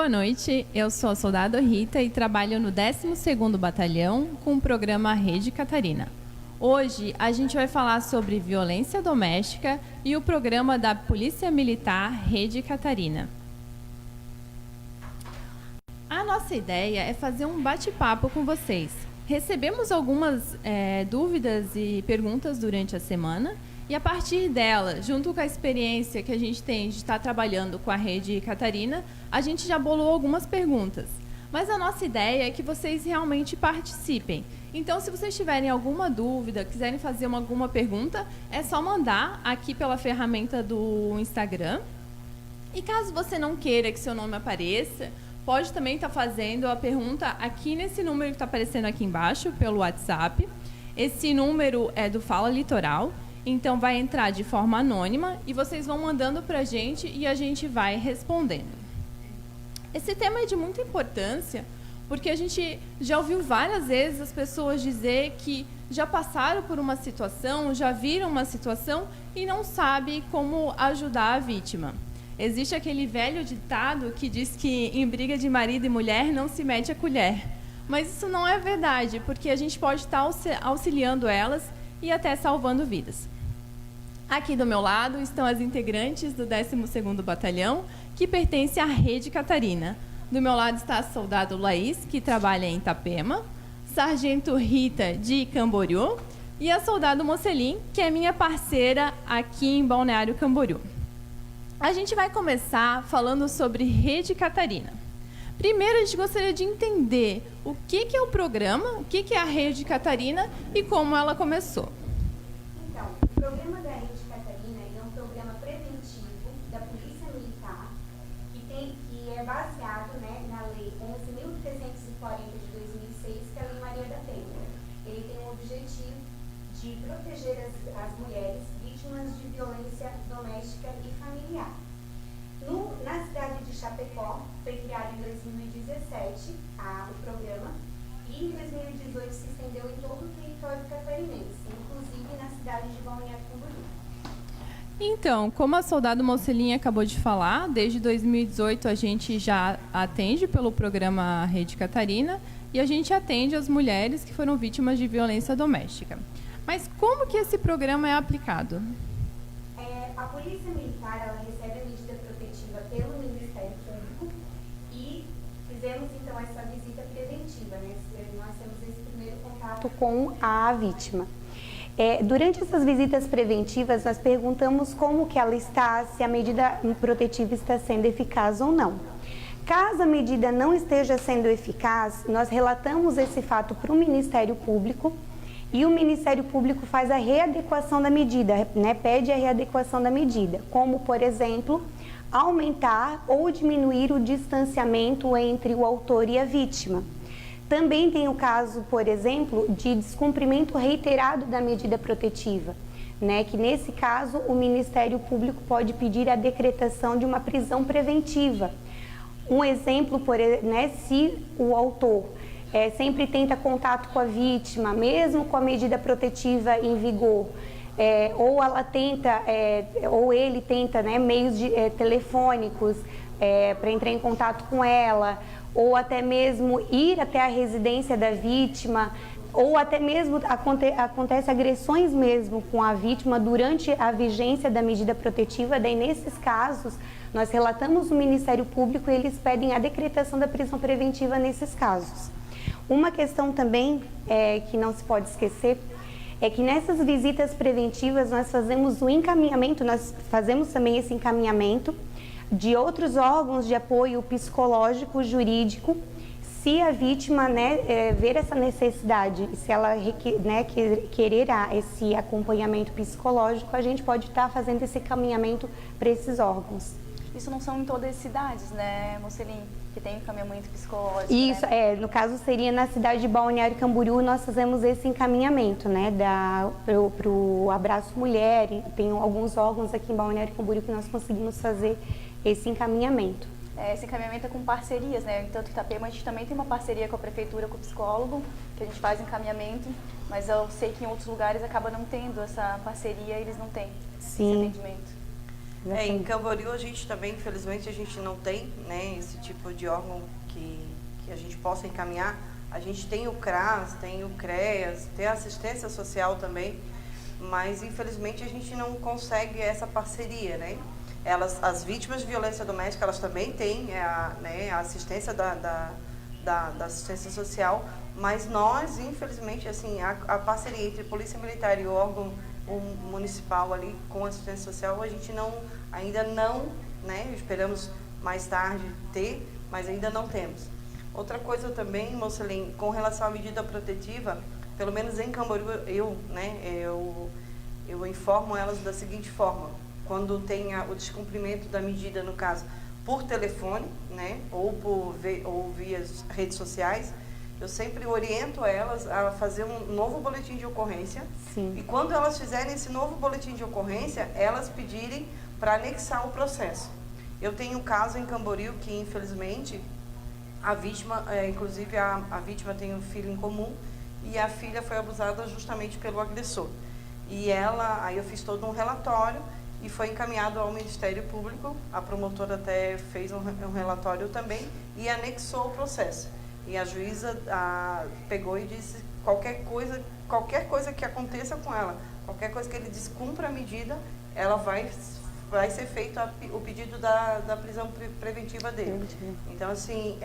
Boa noite, eu sou a soldado Rita e trabalho no 12º Batalhão com o programa Rede Catarina. Hoje a gente vai falar sobre violência doméstica e o programa da Polícia Militar Rede Catarina. A nossa ideia é fazer um bate-papo com vocês. Recebemos algumas dúvidas e perguntas durante a semana e a partir dela, junto com a experiência que a gente tem de estar trabalhando com a Rede Catarina, a gente já bolou algumas perguntas. Mas a nossa ideia é que vocês realmente participem. Então, se vocês tiverem alguma dúvida, quiserem fazer alguma pergunta, é só mandar aqui pela ferramenta do Instagram. E caso você não queira que seu nome apareça, pode também estar fazendo a pergunta aqui nesse número que está aparecendo aqui embaixo, pelo WhatsApp. Esse número é do Fala Litoral. Então, vai entrar de forma anônima e vocês vão mandando para a gente e a gente vai respondendo. Esse tema é de muita importância porque a gente já ouviu várias vezes as pessoas dizer que já passaram por uma situação, já viram uma situação e não sabem como ajudar a vítima. Existe aquele velho ditado que diz que em briga de marido e mulher não se mete a colher. Mas isso não é verdade, porque a gente pode estar auxiliando elas e até salvando vidas. Aqui do meu lado estão as integrantes do 12º Batalhão, que pertence à Rede Catarina. Do meu lado está a soldado Laís, que trabalha em Itapema, sargento Rita, de Camboriú, e a soldado Mocelin, que é minha parceira aqui em Balneário Camboriú. A gente vai começar falando sobre Rede Catarina. Primeiro, a gente gostaria de entender o que é o programa, o que é a Rede Catarina e como ela começou. Então, o programa da Rede Catarina é um programa preventivo da Polícia Militar que é baseado, na Lei 11.340 de 2006, que é a Lei Maria da Penha. Ele tem o objetivo de proteger as mulheres vítimas de violência doméstica e familiar. Na cidade de Chapecó, foi criado em 2017 o programa e em 2018 se estendeu em todo o território catarinense, inclusive na cidade de Balneário Camboriú. Então, como a soldado Mocelin acabou de falar, desde 2018 a gente já atende pelo programa Rede Catarina e a gente atende as mulheres que foram vítimas de violência doméstica. Mas como que esse programa é aplicado? A Polícia Militar ela recebe a medida protetiva pelo Ministério Público e fizemos então essa visita preventiva, Nós temos esse primeiro contato com a vítima. Durante essas visitas preventivas, nós perguntamos como que ela está, se a medida protetiva está sendo eficaz ou não. Caso a medida não esteja sendo eficaz, nós relatamos esse fato para o Ministério Público e o Ministério Público faz a readequação da medida, pede a readequação da medida, como, por exemplo, aumentar ou diminuir o distanciamento entre o autor e a vítima. Também tem o caso, por exemplo, de descumprimento reiterado da medida protetiva, que nesse caso o Ministério Público pode pedir a decretação de uma prisão preventiva. Um exemplo, se o autor sempre tenta contato com a vítima, mesmo com a medida protetiva em vigor, ou ele tenta meios telefônicos para entrar em contato com ela, ou até mesmo ir até a residência da vítima, ou até mesmo acontece agressões mesmo com a vítima durante a vigência da medida protetiva. Daí, nesses casos, nós relatamos no Ministério Público e eles pedem a decretação da prisão preventiva nesses casos. Uma questão também que não se pode esquecer é que nessas visitas preventivas nós fazemos o encaminhamento, nós fazemos também esse encaminhamento de outros órgãos de apoio psicológico, jurídico, se a vítima ver essa necessidade, se ela querer esse acompanhamento psicológico, a gente pode estar fazendo esse encaminhamento para esses órgãos. Isso não são em todas as cidades, Mocelin, que tem encaminhamento psicológico? Isso, no caso seria na cidade de Balneário Camboriú, nós fazemos esse encaminhamento, para o Abraço Mulher, e tem alguns órgãos aqui em Balneário Camboriú que nós conseguimos fazer esse encaminhamento. Esse encaminhamento é com parcerias, Tanto que Itapema a gente também tem uma parceria com a prefeitura, com o psicólogo, que a gente faz encaminhamento, mas eu sei que em outros lugares acaba não tendo essa parceria, eles não têm esse atendimento. Em Camboriú a gente também, infelizmente, a gente não tem, né, esse tipo de órgão que a gente possa encaminhar. A gente tem o CRAS, tem o CREAS, tem a assistência social também, mas infelizmente a gente não consegue essa parceria, né? As vítimas de violência doméstica, elas também têm a assistência da assistência social, mas nós, infelizmente, assim, a parceria entre Polícia Militar e o órgão municipal ali com assistência social, a gente ainda não, né, esperamos mais tarde ter, mas ainda não temos. Outra coisa também, Mocelin, com relação à medida protetiva, pelo menos em Camboriú, eu informo elas da seguinte forma: quando tem o descumprimento da medida, no caso, por telefone, né, ou via redes sociais, eu sempre oriento elas a fazer um novo boletim de ocorrência. Sim. E quando elas fizerem esse novo boletim de ocorrência, elas pedirem para anexar o processo. Eu tenho um caso em Camboriú que, infelizmente, a vítima, inclusive a vítima tem um filho em comum e a filha foi abusada justamente pelo agressor. E aí eu fiz todo um relatório e foi encaminhado ao Ministério Público. A promotora até fez um relatório também e anexou o processo. E a juíza pegou e disse qualquer coisa que aconteça com ela, qualquer coisa que ele descumpra a medida, ela vai ser feito o pedido da prisão preventiva dele. Então, assim,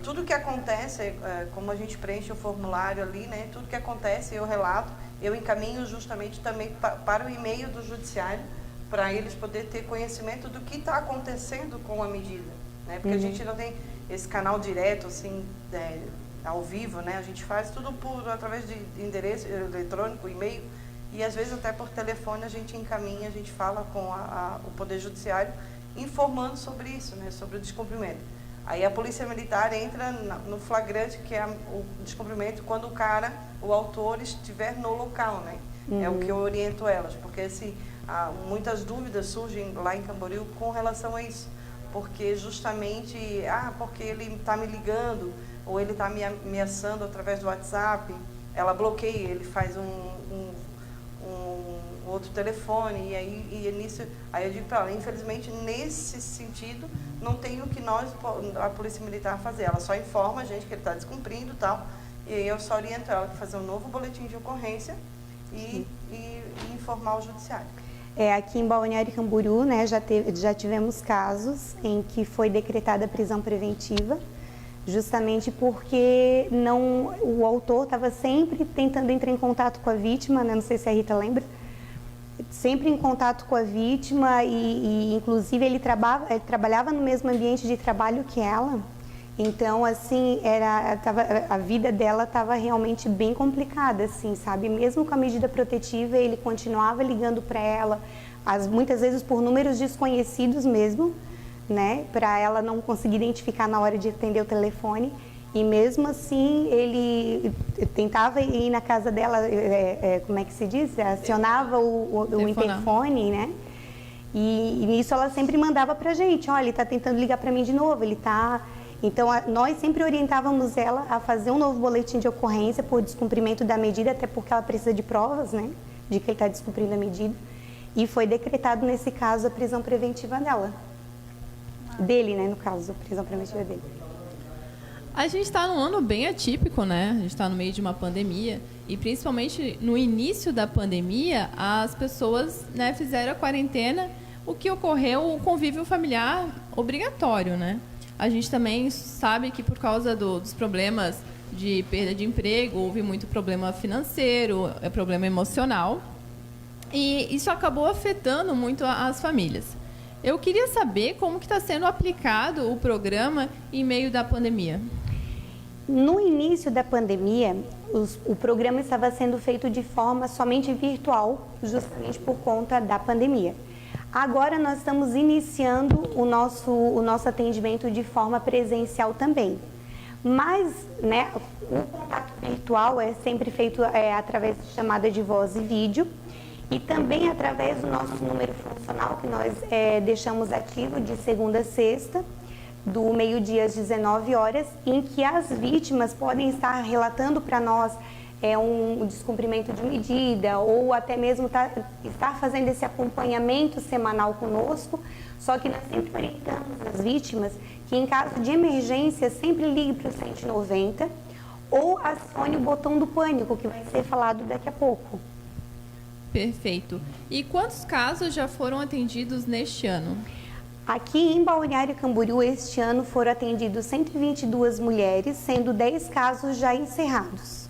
tudo que acontece, como a gente preenche o formulário ali, né, tudo que acontece eu relato, eu encaminho justamente também para o e-mail do judiciário, para eles poderem ter conhecimento do que está acontecendo com a medida, né, porque a gente não tem esse canal direto, assim, ao vivo, né, a gente faz tudo através de endereço eletrônico, e-mail, e às vezes até por telefone a gente encaminha, a gente fala com o Poder Judiciário, informando sobre isso, né, sobre o descumprimento. Aí a Polícia Militar entra no flagrante, que é o descumprimento, quando o autor estiver no local, né? É o que eu oriento elas, porque muitas dúvidas surgem lá em Camboriú com relação a isso. Porque justamente, porque ele está me ligando, ou ele está me ameaçando através do WhatsApp, ela bloqueia, ele faz um outro telefone, aí eu digo para ela, infelizmente, nesse sentido, não tem o que a Polícia Militar, fazer. Ela só informa a gente que ele está descumprindo e tal, e aí eu só oriento ela a fazer um novo boletim de ocorrência e informar o judiciário. Aqui em Balneário Camboriú, né, já tivemos casos em que foi decretada a prisão preventiva, justamente porque o autor estava sempre tentando entrar em contato com a vítima, né, não sei se a Rita lembra, sempre em contato com a vítima e inclusive ele trabalhava no mesmo ambiente de trabalho que ela. Então, assim, a vida dela estava realmente bem complicada, assim, sabe? Mesmo com a medida protetiva, ele continuava ligando para ela, muitas vezes por números desconhecidos mesmo, né? Para ela não conseguir identificar na hora de atender o telefone. E mesmo assim, ele tentava ir na casa dela, como é que se diz? Acionava o interfone, né? E nisso ela sempre mandava para a gente, olha, ele está tentando ligar para mim de novo, ele está... Então, nós sempre orientávamos ela a fazer um novo boletim de ocorrência por descumprimento da medida, até porque ela precisa de provas, né, de que ele está descumprindo a medida. E foi decretado, nesse caso, a prisão preventiva dele, né, no caso, a prisão preventiva dele. A gente está num ano bem atípico, né? A gente está no meio de uma pandemia e, principalmente, no início da pandemia, as pessoas, né, fizeram a quarentena, o que ocorreu, o convívio familiar obrigatório, né? A gente também sabe que por causa dos problemas de perda de emprego, houve muito problema financeiro, problema emocional. E isso acabou afetando muito as famílias. Eu queria saber como que está sendo aplicado o programa em meio da pandemia. No início da pandemia, o programa estava sendo feito de forma somente virtual, justamente por conta da pandemia. Agora nós estamos iniciando o nosso atendimento de forma presencial também. Mas, né, o contato virtual é sempre feito através de chamada de voz e vídeo e também através do nosso número funcional que nós deixamos ativo de segunda a sexta, do meio-dia às 19 horas, em que as vítimas podem estar relatando para nós um descumprimento de medida ou até mesmo estar fazendo esse acompanhamento semanal conosco, só que nós sempre orientamos as vítimas que em caso de emergência sempre ligue para o 190 ou acione o botão do pânico, que vai ser falado daqui a pouco. Perfeito. E quantos casos já foram atendidos neste ano? Aqui em Balneário Camboriú, este ano foram atendidos 122 mulheres, sendo 10 casos já encerrados.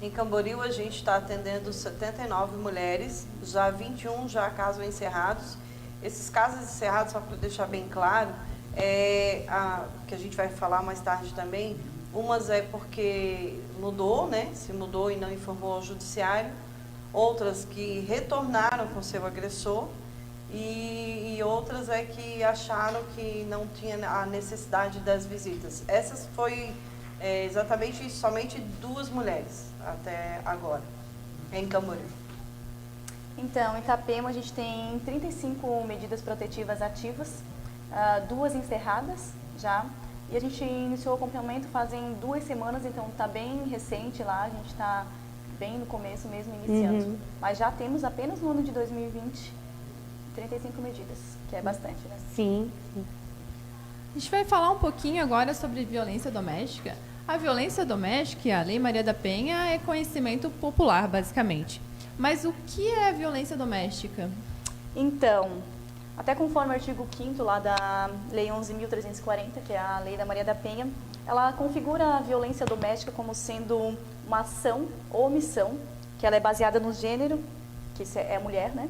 Em Camboriú, a gente está atendendo 79 mulheres, já 21 já casos encerrados. Esses casos encerrados, só para deixar bem claro, que a gente vai falar mais tarde também, umas é porque mudou, né? Se mudou e não informou ao judiciário, outras que retornaram com seu agressor e outras é que acharam que não tinha a necessidade das visitas. Essas foi exatamente somente 2 mulheres até agora, em Camboriú. Então, em Itapema a gente tem 35 medidas protetivas ativas, 2 encerradas já, e a gente iniciou o acompanhamento fazem 2 semanas, então está bem recente lá, a gente está bem no começo mesmo, iniciando. Mas já temos apenas no ano de 2020 35 medidas, que é bastante, né? Sim. A gente vai falar um pouquinho agora sobre violência doméstica. A violência doméstica e a Lei Maria da Penha é conhecimento popular, basicamente. Mas o que é violência doméstica? Então, até conforme o artigo 5º lá da Lei 11.340, que é a Lei da Maria da Penha, ela configura a violência doméstica como sendo uma ação ou omissão, que ela é baseada no gênero, que é a mulher, né?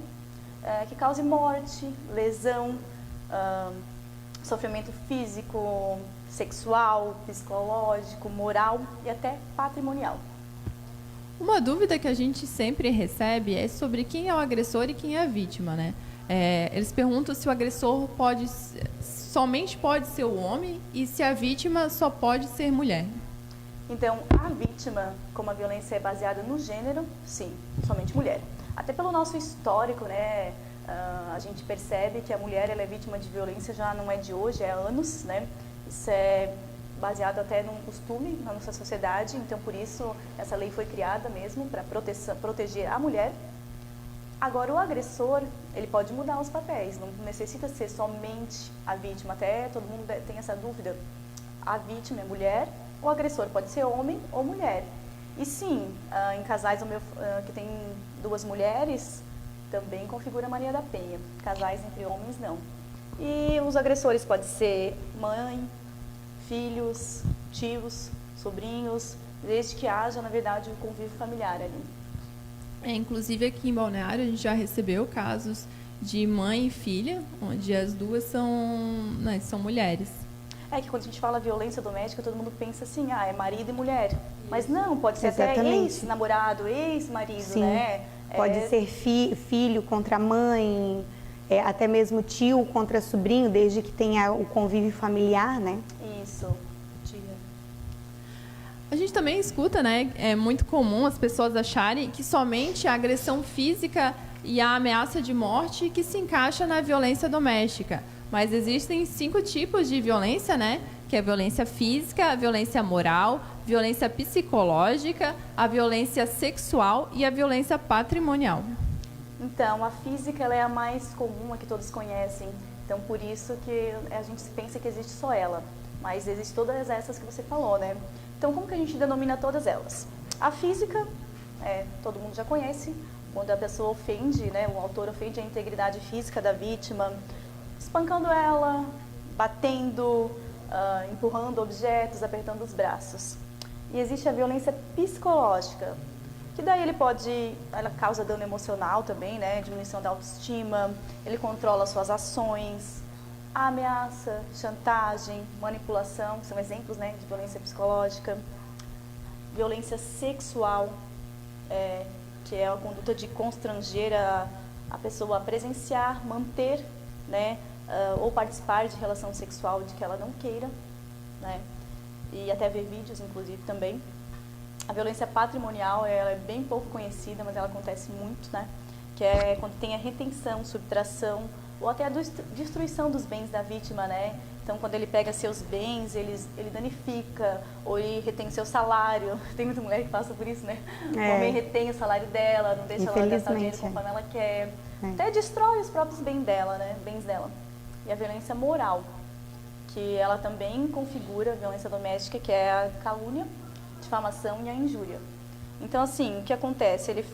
Que cause morte, lesão, sofrimento físico, sexual, psicológico, moral e até patrimonial. Uma dúvida que a gente sempre recebe é sobre quem é o agressor e quem é a vítima, né? Eles perguntam se o agressor somente pode ser o homem e se a vítima só pode ser mulher. Então, a vítima, como a violência é baseada no gênero, sim, somente mulher. Até pelo nosso histórico, né, a gente percebe que a mulher ela é vítima de violência já não é de hoje, é há anos, né? Isso é baseado até num costume na nossa sociedade, então por isso essa lei foi criada mesmo para proteger a mulher. Agora o agressor, ele pode mudar os papéis, não necessita ser somente a vítima, até todo mundo tem essa dúvida. A vítima é mulher, o agressor pode ser homem ou mulher. E sim, em casais que tem 2 mulheres, também configura a Maria da Penha. Casais entre homens, não. E os agressores podem ser mãe, filhos, tios, sobrinhos, desde que haja, na verdade, o convívio familiar ali. Inclusive aqui em Balneário a gente já recebeu casos de mãe e filha, onde as duas são mulheres. É que quando a gente fala violência doméstica, todo mundo pensa assim, é marido e mulher. Mas não, pode ser Exatamente. Até ex-namorado, ex-marido, Sim. né? Pode ser filho contra mãe, até mesmo tio contra sobrinho, desde que tenha o convívio familiar, né? Isso, tia. A gente também escuta, né? É muito comum as pessoas acharem que somente a agressão física e a ameaça de morte que se encaixa na violência doméstica. Mas existem 5 tipos de violência, né? Que é a violência física, a violência moral, violência psicológica, a violência sexual e a violência patrimonial. Então, a física ela é a mais comum, a que todos conhecem. Então, por isso que a gente pensa que existe só ela. Mas existem todas essas que você falou, né? Então, como que a gente denomina todas elas? A física, todo mundo já conhece, quando a pessoa ofende, né? O autor ofende a integridade física da vítima, espancando ela, batendo, empurrando objetos, apertando os braços. E existe a violência psicológica, que daí ela causa dano emocional também, né? Diminuição da autoestima, ele controla suas ações, ameaça, chantagem, manipulação, são exemplos, né, de violência psicológica. Violência sexual, que é a conduta de constranger a pessoa a presenciar, manter, né, ou participar de relação sexual de que ela não queira, né, e até ver vídeos, inclusive, também. A violência patrimonial, ela é bem pouco conhecida, mas ela acontece muito, né, que é quando tem a retenção, subtração, ou até a destruição dos bens da vítima, né, Então, quando ele pega seus bens, ele danifica, ou ele retém seu salário. Tem muita mulher que passa por isso, né? O homem retém o salário dela, não deixa ela gastar o dinheiro conforme ela quer. Até destrói os próprios bens dela, né? E a violência moral, que ela também configura a violência doméstica, que é a calúnia, difamação e a injúria. Então, assim, o que acontece? Ele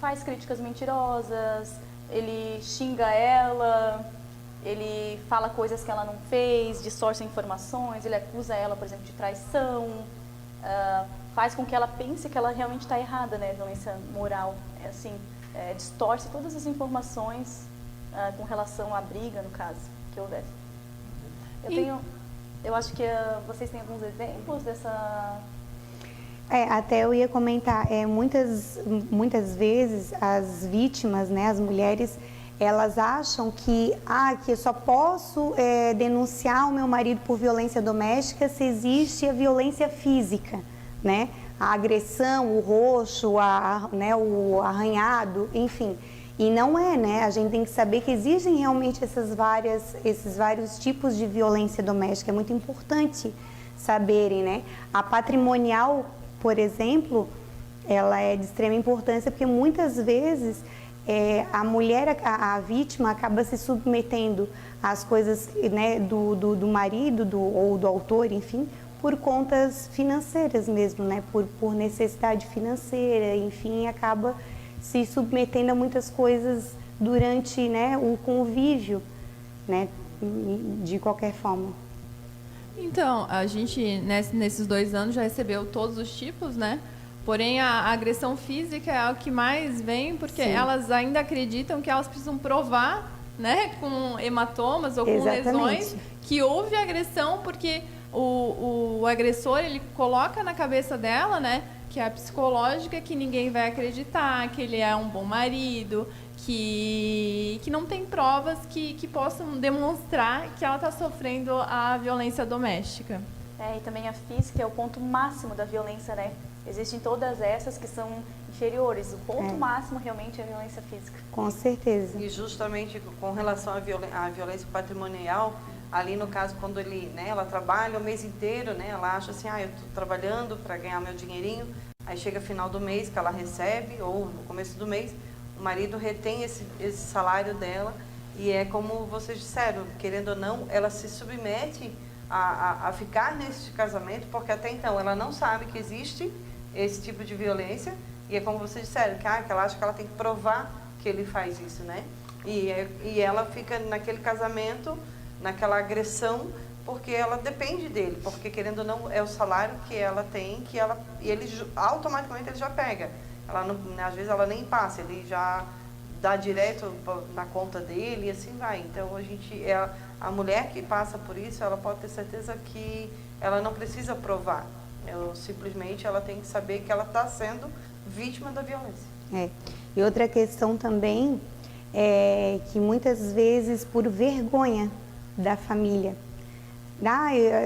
faz críticas mentirosas, ele xinga ela, ele fala coisas que ela não fez, distorce informações, ele acusa ela, por exemplo, de traição, faz com que ela pense que ela realmente está errada, né? Violência moral, distorce todas as informações com relação à briga, no caso, que houvesse. Eu acho que vocês têm alguns exemplos dessa... Até eu ia comentar, muitas vezes as vítimas, né, as mulheres, elas acham que eu só posso denunciar o meu marido por violência doméstica se existe a violência física, né? A agressão, o roxo, o arranhado, enfim. E não é, né? A gente tem que saber que existem realmente esses vários tipos de violência doméstica. É muito importante saberem, né? A patrimonial, por exemplo, ela é de extrema importância porque muitas vezes a mulher, a vítima, acaba se submetendo às coisas, né, do marido ou do autor, enfim, por contas financeiras mesmo, né, por necessidade financeira, enfim, acaba se submetendo a muitas coisas durante, né, o convívio, né, de qualquer forma. Então, a gente, nesses 2 anos, já recebeu todos os tipos, né? Porém, a agressão física é o que mais vem, porque elas ainda acreditam que elas precisam provar, né, com hematomas ou com lesões, que houve agressão, porque o agressor, ele coloca na cabeça dela, né, que é a psicológica, que ninguém vai acreditar, que ele é um bom marido, que não tem provas que possam demonstrar que ela está sofrendo a violência doméstica. E também a física é o ponto máximo da violência, né? Existem todas essas que são inferiores. O ponto máximo realmente é a violência física. Com certeza. E justamente com relação à violência patrimonial, ali no caso, quando ela trabalha o mês inteiro, né? Ela acha assim, eu estou trabalhando para ganhar meu dinheirinho, aí chega final do mês que ela recebe, ou no começo do mês, o marido retém esse salário dela, e é como vocês disseram, querendo ou não, ela se submete a ficar nesse casamento, porque até então ela não sabe que existe esse tipo de violência, e é como vocês disseram, que ela acha que ela tem que provar que ele faz isso, né? E ela fica naquele casamento, naquela agressão, porque ela depende dele, porque querendo ou não, é o salário que ela tem, e ele automaticamente ele já pega. Ela não, às vezes ela nem passa, ele já dá direto na conta dele e assim vai. Então a mulher que passa por isso, ela pode ter certeza que ela não precisa provar. Simplesmente ela tem que saber que ela está sendo vítima da violência. E outra questão também é que muitas vezes por vergonha da família,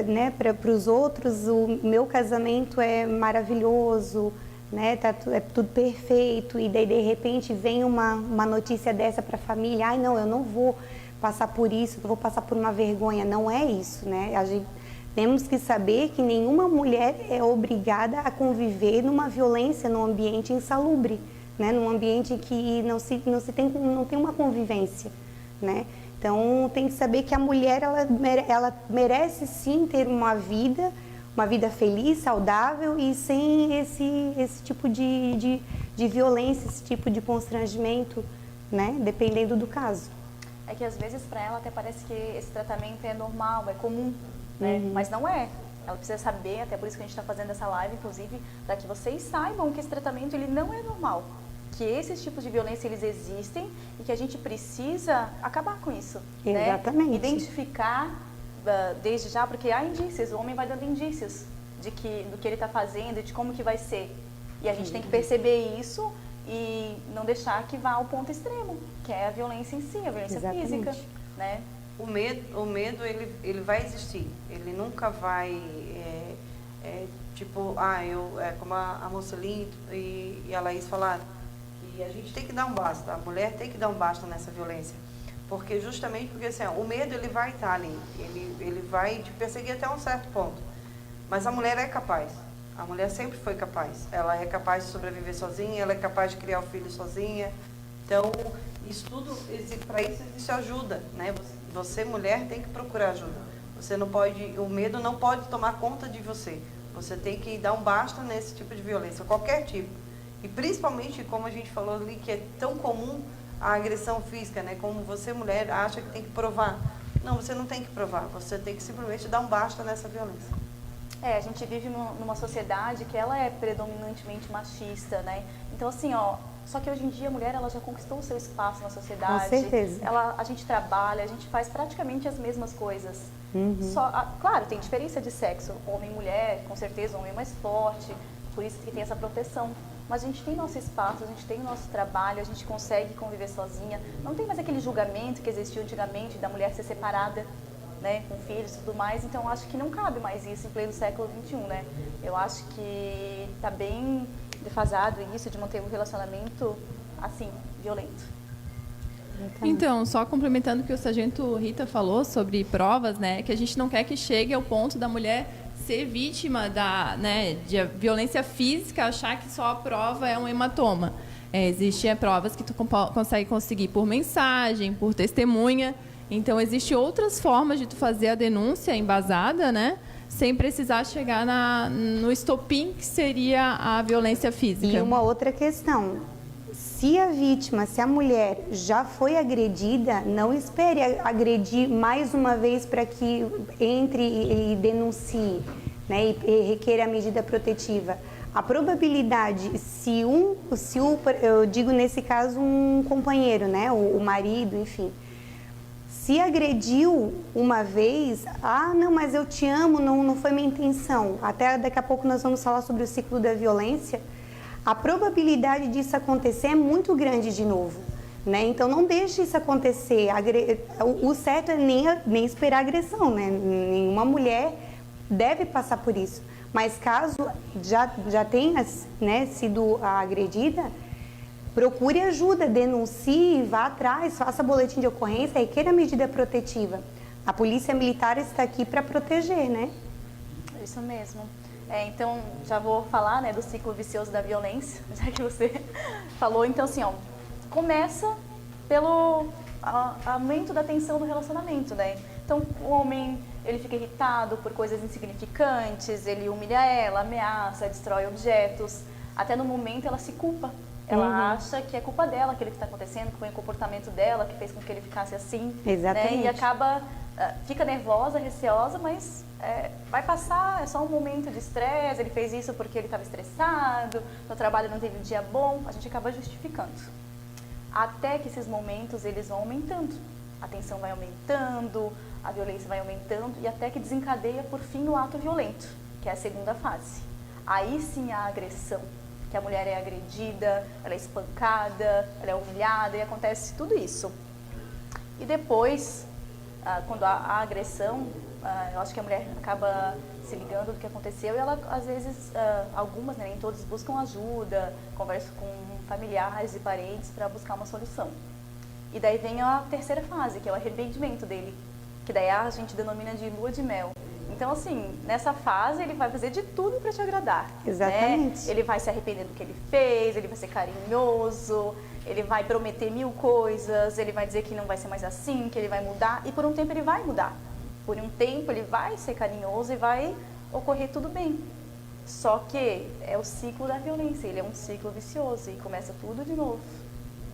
né, para os outros o meu casamento é maravilhoso, né, é tudo perfeito, e daí de repente vem uma notícia dessa para a família, não, eu não vou passar por isso, eu vou passar por uma vergonha. Não é isso, né? Temos que saber que nenhuma mulher é obrigada a conviver numa violência, num ambiente insalubre, né? Num ambiente que não tem uma convivência, né? Então tem que saber que a mulher ela merece sim ter uma vida feliz, saudável e sem esse tipo de violência, esse tipo de constrangimento, né? Dependendo do caso. É que às vezes para ela até parece que esse tratamento é normal, é comum, né? Mas não é. Ela precisa saber, até por isso que a gente está fazendo essa live, inclusive, para que vocês saibam que esse tratamento ele não é normal, que esses tipos de violência eles existem e que a gente precisa acabar com isso. Exatamente. Né? Identificar desde já, porque há indícios, o homem vai dando indícios do que ele está fazendo e de como que vai ser. E a gente tem que perceber isso e não deixar que vá ao ponto extremo, que é a violência em si, a violência física, né? O medo ele vai existir, ele nunca vai, como a Mocelin e a Laís falaram, que a gente tem que dar um basta, a mulher tem que dar um basta nessa violência, Porque justamente porque assim, o medo ele vai estar ali, ele vai te perseguir até um certo ponto. Mas a mulher é capaz. A mulher sempre foi capaz. Ela é capaz de sobreviver sozinha, ela é capaz de criar o filho sozinha. Então, isso tudo, para isso existe ajuda, né? Você, mulher, tem que procurar ajuda. Você não pode, o medo não pode tomar conta de você. Você tem que dar um basta nesse tipo de violência, qualquer tipo. E principalmente, como a gente falou ali, que é tão comum a agressão física, né? Como você, mulher, acha que tem que provar. Não, você não tem que provar. Você tem que simplesmente dar um basta nessa violência. A gente vive numa sociedade que ela é predominantemente machista, né? Então, assim, ó, só que hoje em dia a mulher, ela já conquistou o seu espaço na sociedade. Com certeza. A gente trabalha, a gente faz praticamente as mesmas coisas. Claro, tem diferença de sexo, homem e mulher, com certeza, o homem é mais forte, por isso que tem essa proteção. Mas a gente tem nosso espaço, a gente tem o nosso trabalho, a gente consegue conviver sozinha. Não tem mais aquele julgamento que existiu antigamente da mulher ser separada, né, com filhos e tudo mais. Então, acho que não cabe mais isso em pleno século XXI, né? Eu acho que está bem defasado isso de manter um relacionamento, assim, violento. Então, só complementando o que o sargento Rita falou sobre provas, né, que a gente não quer que chegue ao ponto da mulher ser vítima de violência física, achar que só a prova é um hematoma. Existem provas que tu consegue conseguir por mensagem, por testemunha. Então, existem outras formas de tu fazer a denúncia embasada, né, sem precisar chegar no estopim, que seria a violência física. E uma outra questão, se a vítima, se a mulher já foi agredida, não espere agredir mais uma vez para que entre e denuncie, né, e requeira a medida protetiva. A probabilidade, eu digo nesse caso um companheiro, né, o marido, enfim, se agrediu uma vez, não, mas eu te amo, não foi minha intenção. Até daqui a pouco nós vamos falar sobre o ciclo da violência. A probabilidade disso acontecer é muito grande de novo, né? Então não deixe isso acontecer. O certo é nem esperar agressão, né? Nenhuma mulher deve passar por isso. Mas caso já tenha, né, sido agredida, procure ajuda, denuncie, vá atrás, faça boletim de ocorrência e queira medida protetiva. A polícia militar está aqui para proteger, né? Isso mesmo. Então, já vou falar, né, do ciclo vicioso da violência, já que você falou. Então, assim, ó, começa pelo aumento da tensão do relacionamento, né? Então, o homem, ele fica irritado por coisas insignificantes, ele humilha ela, ameaça, destrói objetos. Até no momento ela se culpa. Ela acha que é culpa dela aquilo que está acontecendo, que foi o comportamento dela que fez com que ele ficasse assim. Exatamente. Né? E acaba, fica nervosa, receosa, mas vai passar, é só um momento de estresse, ele fez isso porque ele estava estressado, no trabalho não teve um dia bom, a gente acaba justificando. Até que esses momentos eles vão aumentando, a tensão vai aumentando, a violência vai aumentando e até que desencadeia por fim o ato violento, que é a segunda fase. Aí sim a agressão. Que a mulher é agredida, ela é espancada, ela é humilhada e acontece tudo isso. E depois, quando há agressão, eu acho que a mulher acaba se ligando do que aconteceu e ela, às vezes, algumas, né, nem todas, buscam ajuda, conversam com familiares e parentes para buscar uma solução. E daí vem a terceira fase, que é o arrependimento dele, que daí a gente denomina de lua de mel. Então, assim, nessa fase ele vai fazer de tudo para te agradar. Exatamente. Né? Ele vai se arrepender do que ele fez, ele vai ser carinhoso, ele vai prometer 1000 coisas, ele vai dizer que não vai ser mais assim, que ele vai mudar, e por um tempo ele vai mudar. Por um tempo ele vai ser carinhoso e vai ocorrer tudo bem. Só que é o ciclo da violência, ele é um ciclo vicioso e começa tudo de novo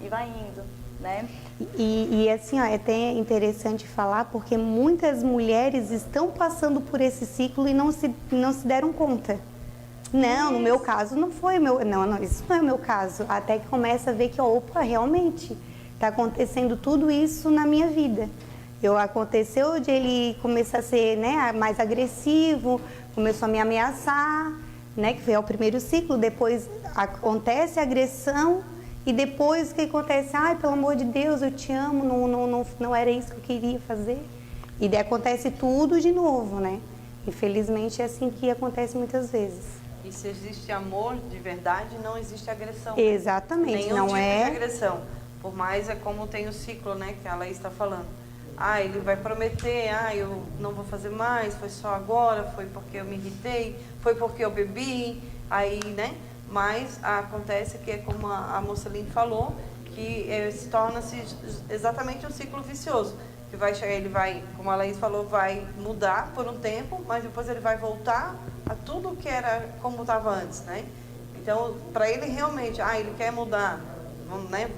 e vai indo, né? E assim, ó, é até interessante falar porque muitas mulheres estão passando por esse ciclo e não se deram conta. Não, no meu caso não foi isso não é o meu caso. Até que começa a ver que, opa, realmente está acontecendo tudo isso na minha vida. Aconteceu de ele começar a ser, né, mais agressivo, começou a me ameaçar, né, que foi o primeiro ciclo. Depois acontece a agressão e depois o que acontece? Ai, pelo amor de Deus, eu te amo, não era isso que eu queria fazer. E daí acontece tudo de novo, né? Infelizmente é assim que acontece muitas vezes. E se existe amor de verdade, não existe agressão. Exatamente, Nenhum não tipo é de agressão. Por mais é como tem o ciclo, né, que a Laís está falando. Ah, ele vai prometer, eu não vou fazer mais, foi só agora, foi porque eu me irritei, foi porque eu bebi, aí, né? Mas acontece que é como a Mocelin falou, que se torna-se exatamente um ciclo vicioso. Que vai chegar, ele vai, como a Laís falou, vai mudar por um tempo, mas depois ele vai voltar a tudo que era como estava antes, né? Então, para ele realmente, ele quer mudar, né?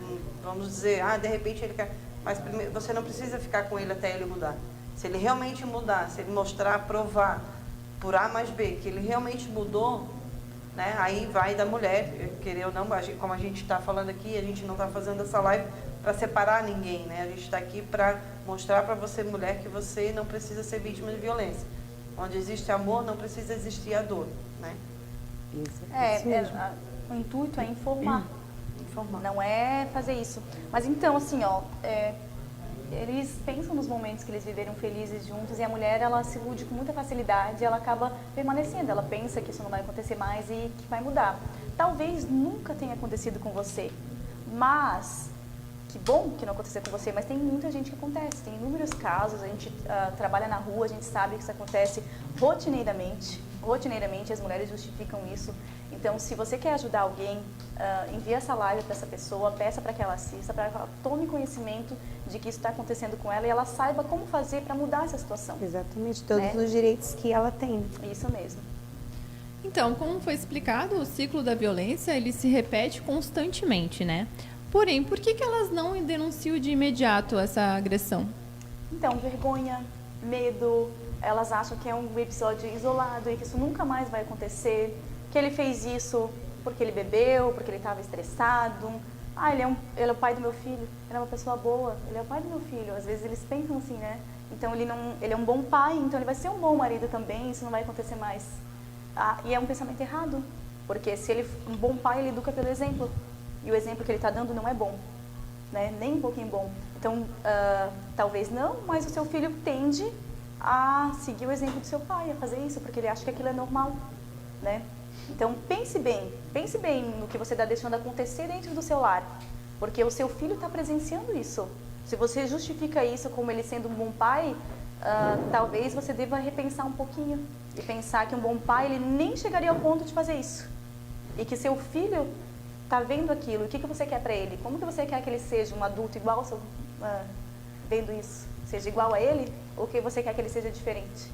Vamos dizer, de repente ele quer... Mas primeiro, você não precisa ficar com ele até ele mudar. Se ele realmente mudar, se ele mostrar, provar, por A mais B, que ele realmente mudou, né? Aí vai da mulher, querer ou não, como a gente está falando aqui, a gente não está fazendo essa live para separar ninguém, né? A gente está aqui para mostrar para você, mulher, que você não precisa ser vítima de violência. Onde existe amor, não precisa existir a dor, né? Isso mesmo. O intuito é informar. Informar. Não é fazer isso. Mas então, assim, eles pensam nos momentos que eles viveram felizes juntos e a mulher, ela se ilude com muita facilidade, ela acaba permanecendo, ela pensa que isso não vai acontecer mais e que vai mudar. Talvez nunca tenha acontecido com você, mas que bom que não aconteceu com você, mas tem muita gente que acontece, tem inúmeros casos, a gente trabalha na rua, a gente sabe que isso acontece rotineiramente, as mulheres justificam isso. Então, se você quer ajudar alguém, envie essa live para essa pessoa, peça para que ela assista, para que ela tome conhecimento de que isso está acontecendo com ela e ela saiba como fazer para mudar essa situação. Exatamente, todos os direitos que ela tem. Isso mesmo. Então, como foi explicado, o ciclo da violência, ele se repete constantemente, né? Porém, por que elas não denunciam de imediato essa agressão? Então, vergonha, medo, elas acham que é um episódio isolado e que isso nunca mais vai acontecer, que ele fez isso porque ele bebeu, porque ele estava estressado. Ele é o pai do meu filho, ele é uma pessoa boa, ele é o pai do meu filho. Às vezes eles pensam assim, né? Então ele é um bom pai, então ele vai ser um bom marido também, isso não vai acontecer mais. E é um pensamento errado, porque se ele é um bom pai, ele educa pelo exemplo. E o exemplo que ele está dando não é bom, né? Nem um pouquinho bom. Então, talvez não, mas o seu filho tende a seguir o exemplo do seu pai, a fazer isso, porque ele acha que aquilo é normal, né? Então, pense bem no que você está deixando acontecer dentro do seu lar, porque o seu filho está presenciando isso. Se você justifica isso como ele sendo um bom pai, talvez você deva repensar um pouquinho e pensar que um bom pai, ele nem chegaria ao ponto de fazer isso. E que seu filho está vendo aquilo, o que você quer para ele? Como que você quer que ele seja um adulto igual ao seu, vendo isso? Seja igual a ele, ou que você quer que ele seja diferente?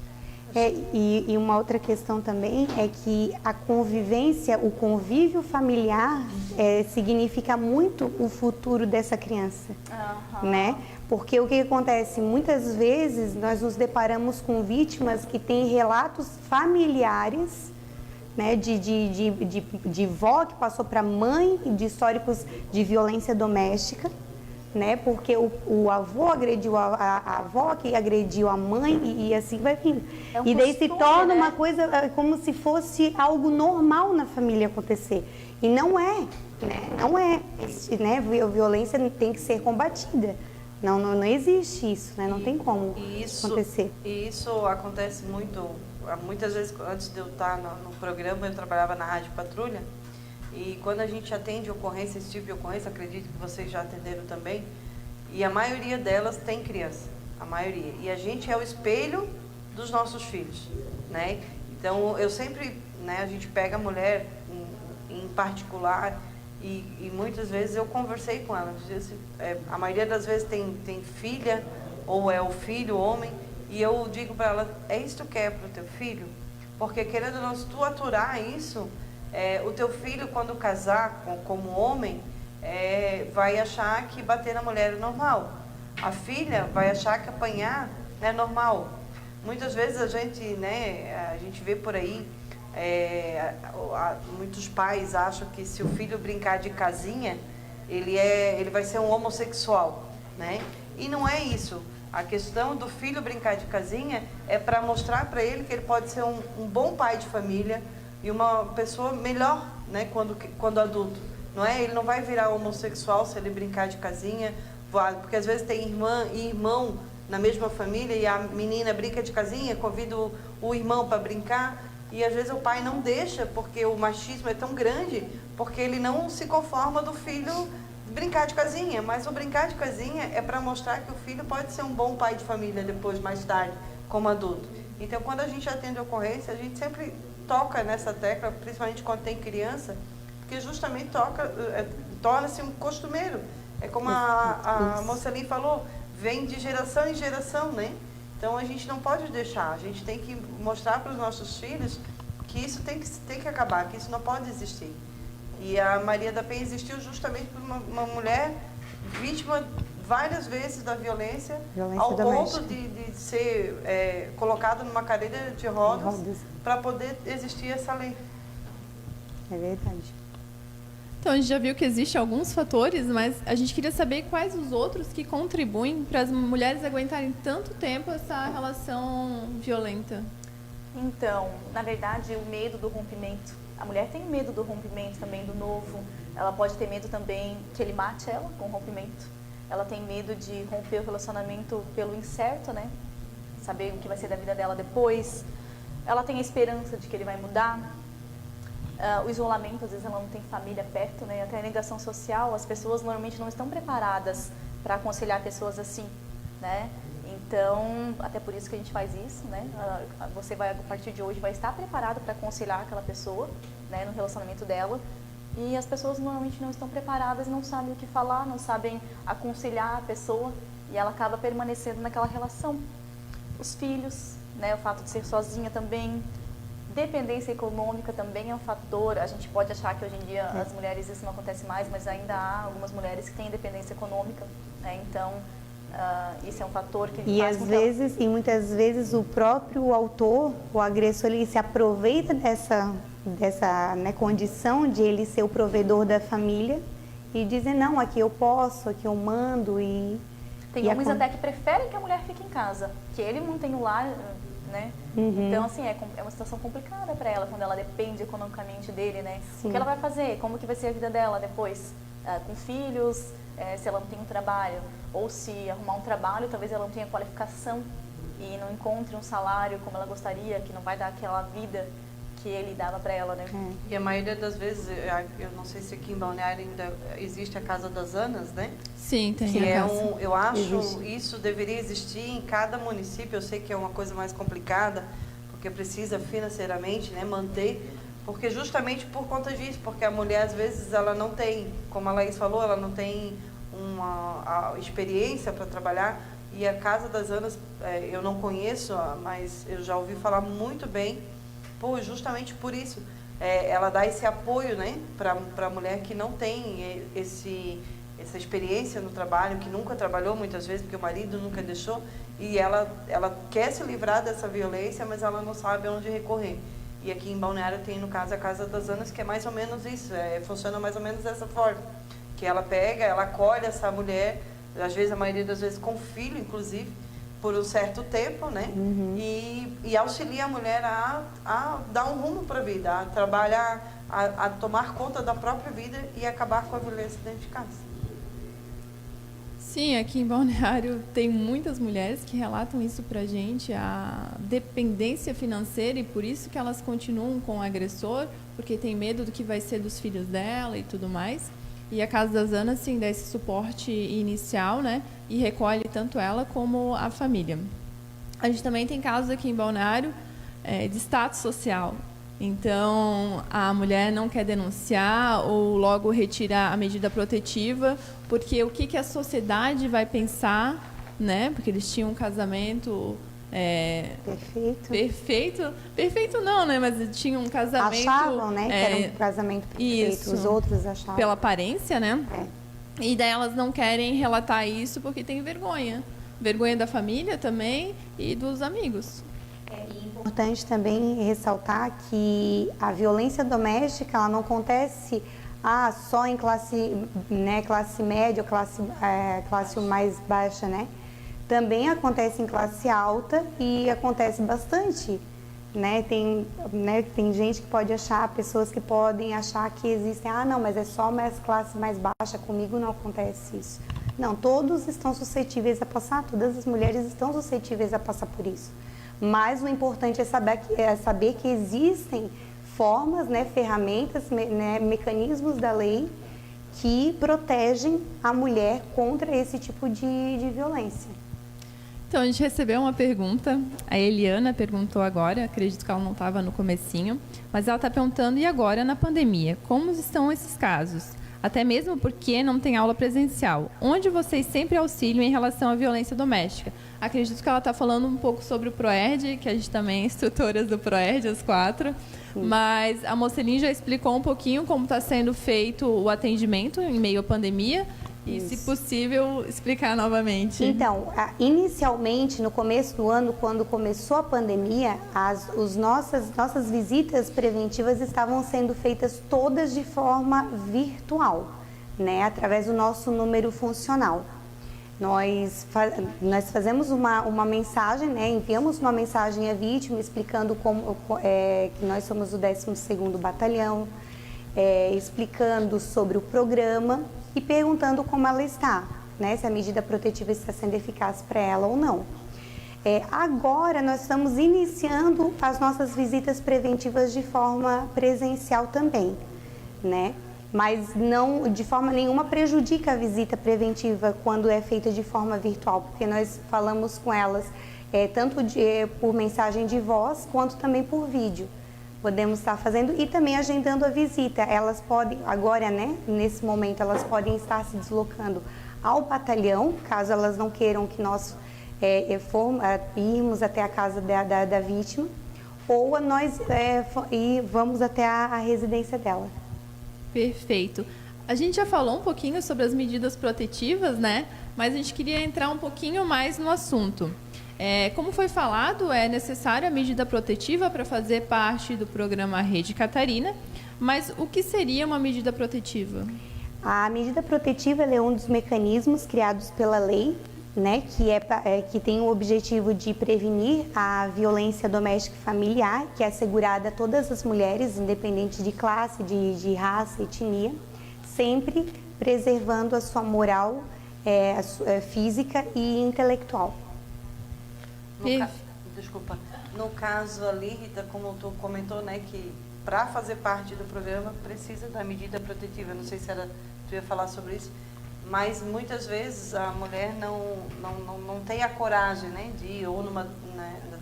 E uma outra questão também é que a convivência, o convívio familiar significa muito o futuro dessa criança, né? Porque o que acontece? Muitas vezes nós nos deparamos com vítimas que têm relatos familiares, né, de vó que passou para mãe, de históricos de violência doméstica, né, porque o avô agrediu a avó, que agrediu a mãe e assim vai vindo. E daí se torna uma coisa como se fosse algo normal na família acontecer. E não é, né? Não é. Né? Violência tem que ser combatida. Não existe isso, né? Não tem como acontecer. E isso acontece muitas vezes. Antes de eu estar no programa, eu trabalhava na Rádio Patrulha. E quando a gente atende ocorrência, esse tipo de ocorrência, acredito que vocês já atenderam também, e a maioria delas tem criança, a maioria. E a gente é o espelho dos nossos filhos, né? Então, eu sempre, né, a gente pega a mulher em particular e muitas vezes eu conversei com ela. A maioria das vezes tem filha, ou é o filho, o homem, e eu digo para ela, é isso que tu quer para o teu filho? Porque querendo ou não, se tu aturar isso, o teu filho, quando casar como homem, vai achar que bater na mulher é normal. A filha vai achar que apanhar é normal. Muitas vezes a gente vê por aí, muitos pais acham que se o filho brincar de casinha, ele vai ser um homossexual, né? E não é isso. A questão do filho brincar de casinha é para mostrar para ele que ele pode ser um bom pai de família, e uma pessoa melhor, né, quando adulto. Não é? Ele não vai virar homossexual se ele brincar de casinha, porque às vezes tem irmã e irmão na mesma família e a menina brinca de casinha, convida o irmão para brincar e às vezes o pai não deixa porque o machismo é tão grande, porque ele não se conforma do filho brincar de casinha, mas o brincar de casinha é para mostrar que o filho pode ser um bom pai de família depois, mais tarde, como adulto. Então, quando a gente atende a ocorrência, a gente sempre toca nessa tecla, principalmente quando tem criança, porque justamente torna-se um costumeiro. É como a moça ali falou, vem de geração em geração, né? Então, a gente não pode deixar, a gente tem que mostrar para os nossos filhos que isso tem que acabar, que isso não pode existir. E a Maria da Penha existiu justamente por uma mulher vítima várias vezes da violência ao ponto de ser colocada numa cadeira de rodas para poder existir essa lei. É verdade. Então, a gente já viu que existem alguns fatores, mas a gente queria saber quais os outros que contribuem para as mulheres aguentarem tanto tempo essa relação violenta. Então, na verdade, o medo do rompimento. A mulher tem medo do rompimento também, do novo. Ela pode ter medo também que ele mate ela com o rompimento. Ela tem medo de romper o relacionamento pelo incerto, né? Saber o que vai ser da vida dela depois. Ela tem a esperança de que ele vai mudar. O isolamento, às vezes ela não tem família perto, né? Até a negação social, as pessoas normalmente não estão preparadas para aconselhar pessoas assim, né? Então, até por isso que a gente faz isso, né? Você vai, a partir de hoje, vai estar preparado para aconselhar aquela pessoa, né, no relacionamento dela. E as pessoas normalmente não estão preparadas, não sabem o que falar, não sabem aconselhar a pessoa e ela acaba permanecendo naquela relação. Os filhos, né, o fato de ser sozinha também. Dependência econômica também é um fator. A gente pode achar que hoje em dia as mulheres isso não acontece mais, mas ainda há algumas mulheres que têm dependência econômica, né? Então, isso é um fator que faz com que muitas vezes o próprio autor, o agressor, ele se aproveita dessa né, condição de ele ser o provedor da família e dizer, não, aqui eu posso, aqui eu mando e... Tem homens até que preferem que a mulher fique em casa, que ele mantém o lar, né? Uhum. Então, assim, é uma situação complicada para ela, quando ela depende economicamente dele, né? Sim. O que ela vai fazer? Como que vai ser a vida dela depois? Com filhos, se ela não tem um trabalho, ou se arrumar um trabalho, talvez ela não tenha qualificação e não encontre um salário como ela gostaria, que não vai dar aquela vida que ele dava para ela, né? E a maioria das vezes, eu não sei se aqui em Balneário ainda existe a Casa das Anas, né? Sim, tem. Que eu acho isso deveria existir em cada município. Eu sei que é uma coisa mais complicada, porque precisa financeiramente, né, manter, porque justamente por conta disso, porque a mulher às vezes ela não tem, como a Laís falou, ela não tem a experiência para trabalhar. E a Casa das Anas, eu não conheço, mas eu já ouvi falar muito bem, justamente por isso. Ela dá esse apoio, né, para a mulher que não tem essa experiência no trabalho, que nunca trabalhou muitas vezes, porque o marido nunca deixou, e ela quer se livrar dessa violência, mas ela não sabe aonde recorrer. E aqui em Balneário tem, no caso, a Casa das Anas, que é mais ou menos isso, funciona mais ou menos dessa forma, que ela pega, ela acolhe essa mulher, às vezes, a maioria das vezes com filho, inclusive, por um certo tempo, né? Uhum. E auxilia a mulher a dar um rumo para a vida, a trabalhar, a tomar conta da própria vida e acabar com a violência dentro de casa. Sim, aqui em Balneário tem muitas mulheres que relatam isso pra gente, a dependência financeira, e por isso que elas continuam com o agressor, porque tem medo do que vai ser dos filhos dela e tudo mais. E a Casa das Anas, sim, dá esse suporte inicial, né? E recolhe tanto ela como a família. A gente também tem casos aqui em Balneário de status social. Então, a mulher não quer denunciar ou logo retirar a medida protetiva, porque o que a sociedade vai pensar, né? Porque eles tinham um casamento... Perfeito não, né? Mas tinha um casamento... Achavam, né? Que era um casamento perfeito. Isso, os outros achavam. Pela aparência, né? E daí elas não querem relatar isso porque tem vergonha. Vergonha da família também e dos amigos. É importante também ressaltar que a violência doméstica, ela não acontece só em classe média ou classe mais baixa, né? Também acontece em classe alta e acontece bastante, né? Tem gente que pode achar, pessoas que podem achar que existem, não, mas é só mais classe mais baixa, comigo não acontece isso. Não, todos estão suscetíveis a passar, todas as mulheres estão suscetíveis a passar por isso. Mas o importante é saber que existem formas, né, ferramentas, né, mecanismos da lei que protegem a mulher contra esse tipo de violência. Então, a gente recebeu uma pergunta, a Eliana perguntou agora, acredito que ela não estava no comecinho, mas ela está perguntando, e agora na pandemia, como estão esses casos? Até mesmo porque não tem aula presencial. Onde vocês sempre auxiliam em relação à violência doméstica? Acredito que ela está falando um pouco sobre o PROERD, que a gente também é instrutoras do PROERD, as 4. Sim. Mas a Mocelin já explicou um pouquinho como está sendo feito o atendimento em meio à pandemia. E, se possível, explicar novamente. Então, inicialmente, no começo do ano, quando começou a pandemia, nossas visitas preventivas estavam sendo feitas todas de forma virtual, né, através do nosso número funcional. Nós fazemos uma mensagem, né, enviamos uma mensagem à vítima explicando que nós somos o 12º Batalhão, explicando sobre o programa e perguntando como ela está, né, se a medida protetiva está sendo eficaz para ela ou não. Agora nós estamos iniciando as nossas visitas preventivas de forma presencial também, né? Mas não de forma nenhuma prejudica a visita preventiva quando é feita de forma virtual, porque nós falamos com elas tanto por mensagem de voz quanto também por vídeo. Podemos estar fazendo e também agendando a visita. Elas podem, agora, né, nesse momento, elas podem estar se deslocando ao batalhão, caso elas não queiram que nós irmos até a casa da vítima, ou nós vamos até a residência dela. Perfeito. A gente já falou um pouquinho sobre as medidas protetivas, né? Mas a gente queria entrar um pouquinho mais no assunto. Como foi falado, é necessária a medida protetiva para fazer parte do programa Rede Catarina, mas o que seria uma medida protetiva? A medida protetiva é um dos mecanismos criados pela lei, né, que tem o objetivo de prevenir a violência doméstica e familiar, que é assegurada a todas as mulheres, independente de classe, de raça, etnia, sempre preservando a sua moral física e intelectual. Desculpa, no caso ali, Rita, como tu comentou, né, que para fazer parte do programa precisa da medida protetiva. Não sei se tu ia falar sobre isso, mas muitas vezes a mulher não tem a coragem, né, de ir ou na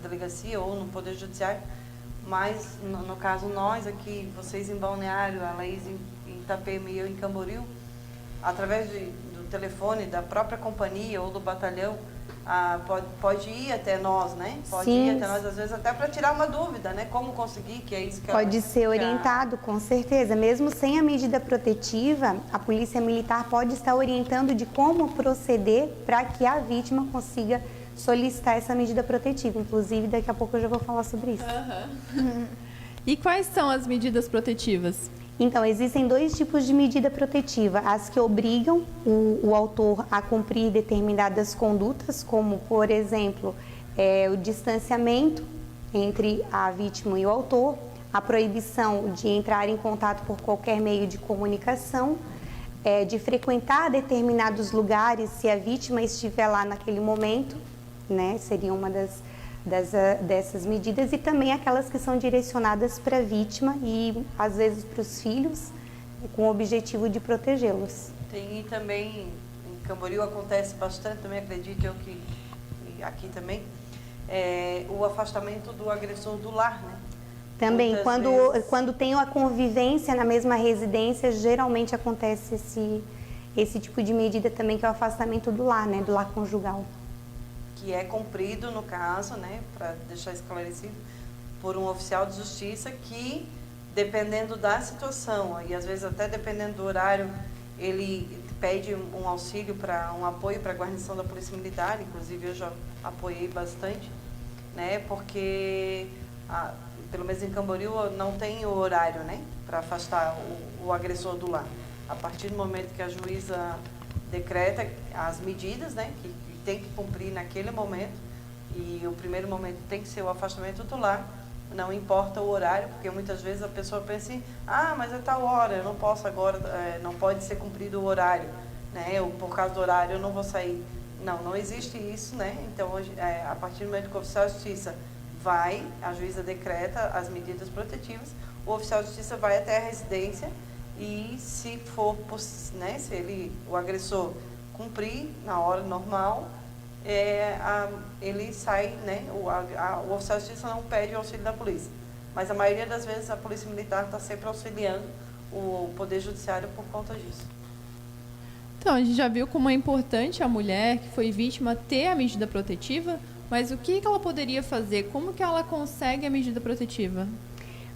delegacia ou no Poder Judiciário, mas no caso nós aqui, vocês em Balneário, a Laís em Itapema e eu em Camboriú, através do telefone da própria companhia ou do batalhão, pode ir até nós, né? Pode ir até nós, às vezes, até para tirar uma dúvida, né? Como conseguir, que é isso que pode ser orientado, com certeza. Mesmo sem a medida protetiva, a Polícia Militar pode estar orientando de como proceder para que a vítima consiga solicitar essa medida protetiva. Inclusive, daqui a pouco eu já vou falar sobre isso. E quais são as medidas protetivas? Então, existem 2 tipos de medida protetiva, as que obrigam o autor a cumprir determinadas condutas, como, por exemplo, o distanciamento entre a vítima e o autor, a proibição de entrar em contato por qualquer meio de comunicação, de frequentar determinados lugares se a vítima estiver lá naquele momento, né, seria uma dessas medidas, e também aquelas que são direcionadas para a vítima e às vezes para os filhos, com o objetivo de protegê-los. Tem também, em Camboriú acontece bastante, também acredito eu que aqui também, o afastamento do agressor do lar, né? Também, quando tem a convivência na mesma residência, geralmente acontece esse tipo de medida também, que é o afastamento do lar, né, do lar conjugal. Que é cumprido, no caso, né, para deixar esclarecido, por um oficial de justiça que, dependendo da situação, e às vezes até dependendo do horário, ele pede um auxílio, um apoio para a guarnição da Polícia Militar, inclusive eu já apoiei bastante, né, porque, pelo menos em Camboriú, não tem o horário, né, para afastar o agressor do lar. A partir do momento que a juíza decreta as medidas, né, que tem que cumprir naquele momento, e o primeiro momento tem que ser o afastamento do lar, não importa o horário, porque muitas vezes a pessoa pensa assim, mas é tal hora, eu não posso agora, não pode ser cumprido o horário, né, ou por causa do horário eu não vou sair. Não existe isso, né, então a partir do momento que o oficial de justiça a juíza decreta as medidas protetivas, o oficial de justiça vai até a residência e se for, né, se o agressor cumprir na hora normal, ele sai, né, o oficial de justiça não pede o auxílio da polícia. Mas a maioria das vezes a Polícia Militar está sempre auxiliando o Poder Judiciário por conta disso. Então, a gente já viu como é importante a mulher que foi vítima ter a medida protetiva, mas o que ela poderia fazer? Como que ela consegue a medida protetiva?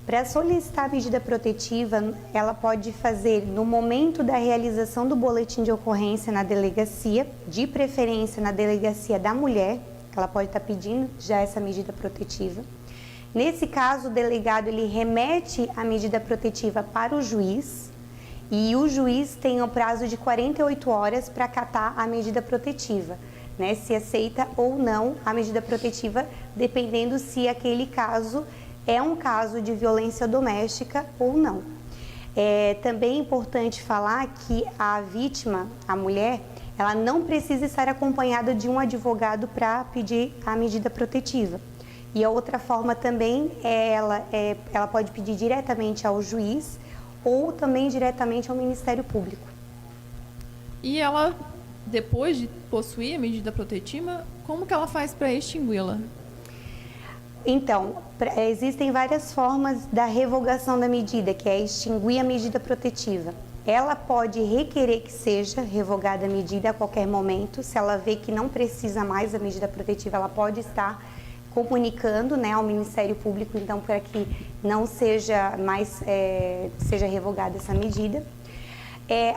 Para solicitar a medida protetiva, ela pode fazer no momento da realização do boletim de ocorrência na delegacia, de preferência na delegacia da mulher, ela pode estar pedindo já essa medida protetiva. Nesse caso, o delegado ele remete a medida protetiva para o juiz e o juiz tem o prazo de 48 horas para acatar a medida protetiva, né? Se aceita ou não a medida protetiva, dependendo se aquele caso é um caso de violência doméstica ou não. Também é importante falar que a vítima, a mulher, ela não precisa estar acompanhada de um advogado para pedir a medida protetiva. E a outra forma também ela pode pedir diretamente ao juiz ou também diretamente ao Ministério Público. E ela, depois de possuir a medida protetiva, como que ela faz para extingui-la? Então, existem várias formas da revogação da medida, que é extinguir a medida protetiva. Ela pode requerer que seja revogada a medida a qualquer momento. Se ela vê que não precisa mais da medida protetiva, ela pode estar comunicando, né, ao Ministério Público, então, para que não seja mais, seja revogada essa medida.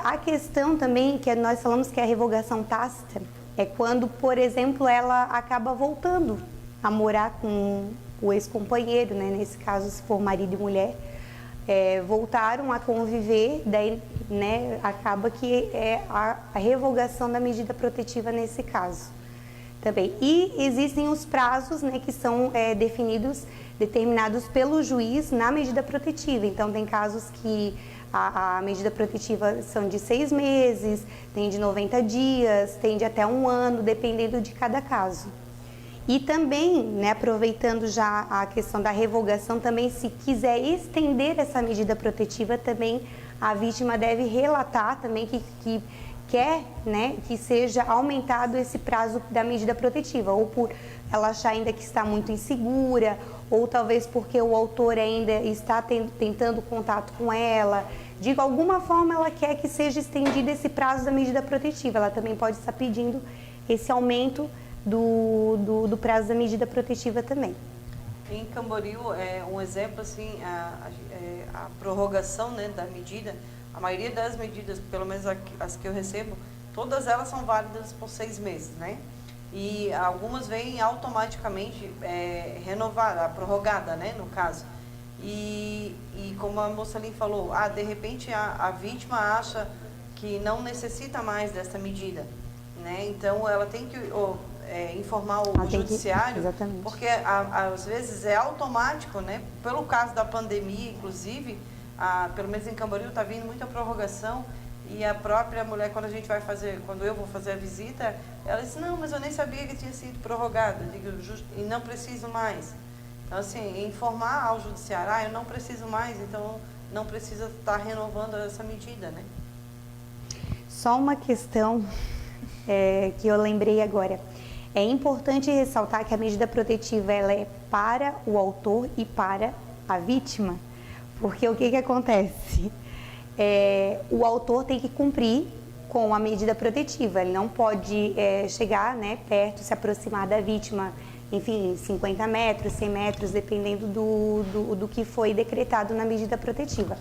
A questão também, que nós falamos que é a revogação tácita, é quando, por exemplo, ela acaba voltando a morar com o ex-companheiro, né, nesse caso, se for marido e mulher, voltaram a conviver, daí, né, acaba que é a revogação da medida protetiva nesse caso. Também. E existem os prazos, né, que são determinados pelo juiz na medida protetiva. Então, tem casos que a medida protetiva são de 6 meses, tem de 90 dias, tem de até 1 ano, dependendo de cada caso. E também, né, aproveitando já a questão da revogação, também se quiser estender essa medida protetiva, também a vítima deve relatar também que quer, né, que seja aumentado esse prazo da medida protetiva, ou por ela achar ainda que está muito insegura, ou talvez porque o autor ainda está tentando contato com ela. De alguma forma ela quer que seja estendido esse prazo da medida protetiva. Ela também pode estar pedindo esse aumento do prazo da medida protetiva também. Em Camboriú, um exemplo, assim, a prorrogação, né, da medida. A maioria das medidas, pelo menos as que eu recebo, todas elas são válidas por 6 meses, né? E algumas vêm automaticamente renovada, prorrogada, né, no caso. E como a moça ali falou, de repente a vítima acha que não necessita mais dessa medida, né? Então ela tem que informar o judiciário, exatamente. Porque às vezes é automático, né? Pelo caso da pandemia, inclusive, pelo menos em Camboriú está vindo muita prorrogação, e a própria mulher, quando eu vou fazer a visita, ela disse, não, mas eu nem sabia que tinha sido prorrogado, eu digo, e não preciso mais. Então, assim, informar ao judiciário, eu não preciso mais, então não precisa estar renovando essa medida, né? Só uma questão que eu lembrei agora. É importante ressaltar que a medida protetiva ela é para o autor e para a vítima, porque o que acontece? O autor tem que cumprir com a medida protetiva, ele não pode chegar, né, perto, se aproximar da vítima, enfim, 50 metros, 100 metros, dependendo do que foi decretado na medida protetiva.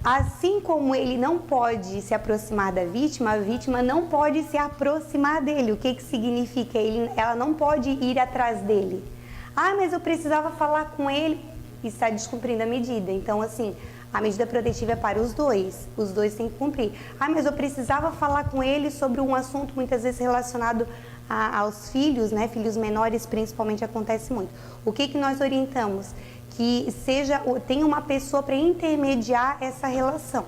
Assim como ele não pode se aproximar da vítima, a vítima não pode se aproximar dele. O que significa? Ela não pode ir atrás dele. Mas eu precisava falar com ele, e está descumprindo a medida. Então, assim, a medida protetiva é para os dois têm que cumprir. Mas eu precisava falar com ele sobre um assunto muitas vezes relacionado aos filhos, né? Filhos menores principalmente acontece muito. O que nós orientamos? Que tenha uma pessoa para intermediar essa relação,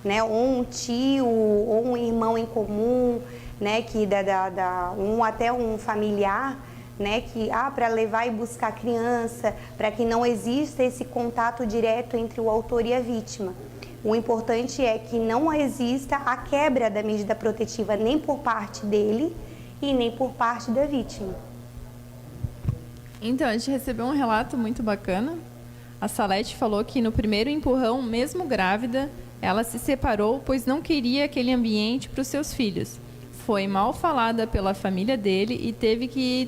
né? Ou um tio, ou um irmão em comum, né? Que até um familiar, né? Que para levar e buscar a criança, para que não exista esse contato direto entre o autor e a vítima. O importante é que não exista a quebra da medida protetiva nem por parte dele e nem por parte da vítima. Então, a gente recebeu um relato muito bacana. A Salete falou que no primeiro empurrão, mesmo grávida, ela se separou, pois não queria aquele ambiente para os seus filhos. Foi mal falada pela família dele e teve que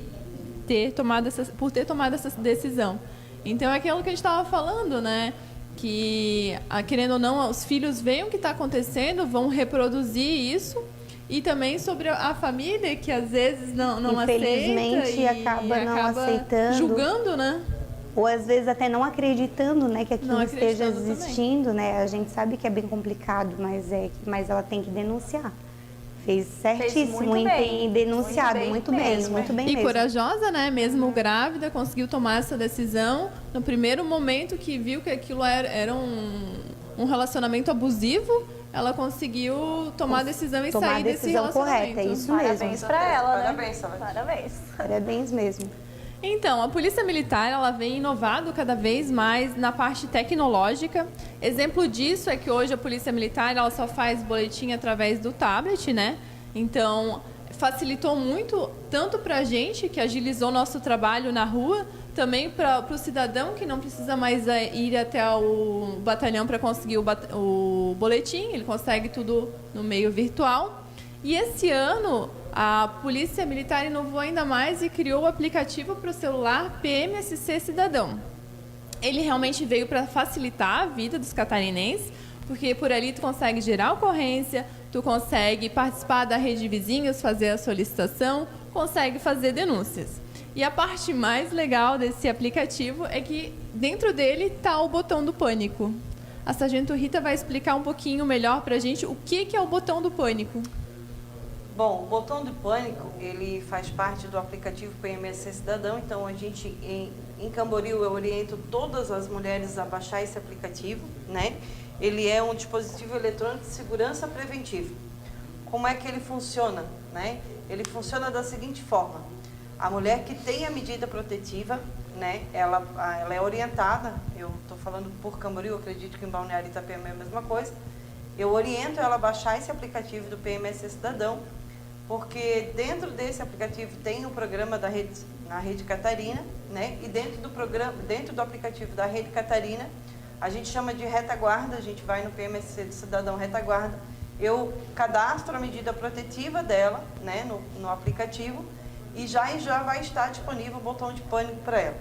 ter tomado essa decisão. Então, é aquilo que a gente estava falando, né? Que, querendo ou não, os filhos veem o que está acontecendo, vão reproduzir isso. E também sobre a família, que às vezes não aceita e acaba não aceitando, julgando, né? Ou às vezes até não acreditando, né, que aquilo esteja existindo, também. né? A gente sabe que é bem complicado, mas ela tem que denunciar. Fez certíssimo em denunciado, muito bem E mesmo. corajosa, né? Mesmo grávida, conseguiu tomar essa decisão no primeiro momento que viu que aquilo era um relacionamento abusivo. Ela conseguiu tomar a decisão e sair desse relacionamento. Correta, é isso Parabéns mesmo. para ela, né? Parabéns, Salete. Parabéns. Parabéns mesmo. Então, a Polícia Militar ela vem inovando cada vez mais na parte tecnológica. Exemplo disso é que hoje a Polícia Militar ela só faz boletim através do tablet, né? Então, facilitou muito, tanto para a gente, que agilizou nosso trabalho na rua, também para o cidadão, que não precisa mais ir até o batalhão para conseguir o boletim, ele consegue tudo no meio virtual. E esse ano, a Polícia Militar inovou ainda mais e criou o aplicativo para o celular PMSC Cidadão. Ele realmente veio para facilitar a vida dos catarinenses, porque por ali tu consegue gerar ocorrência, tu consegue participar da rede de vizinhos, fazer a solicitação, consegue fazer denúncias. E a parte mais legal desse aplicativo é que dentro dele está o botão do pânico. A Sargento Rita vai explicar um pouquinho melhor para a gente o que é o botão do pânico. Bom, o botão do pânico, ele faz parte do aplicativo PMSC Cidadão, então a gente, em Camboriú, eu oriento todas as mulheres a baixar esse aplicativo, né? Ele é um dispositivo eletrônico de segurança preventiva. Como é que ele funciona, né? Ele funciona da seguinte forma: a mulher que tem a medida protetiva, né, ela é orientada, eu estou falando por Camboriú, acredito que em Balneário Itapema é a mesma coisa, eu oriento ela a baixar esse aplicativo do PMSC Cidadão, porque dentro desse aplicativo tem o programa na Rede Catarina, né, e dentro do aplicativo da Rede Catarina, a gente chama de retaguarda, a gente vai no PMSC Cidadão Retaguarda, eu cadastro a medida protetiva dela, né, no aplicativo, e já vai estar disponível o botão de pânico para ela.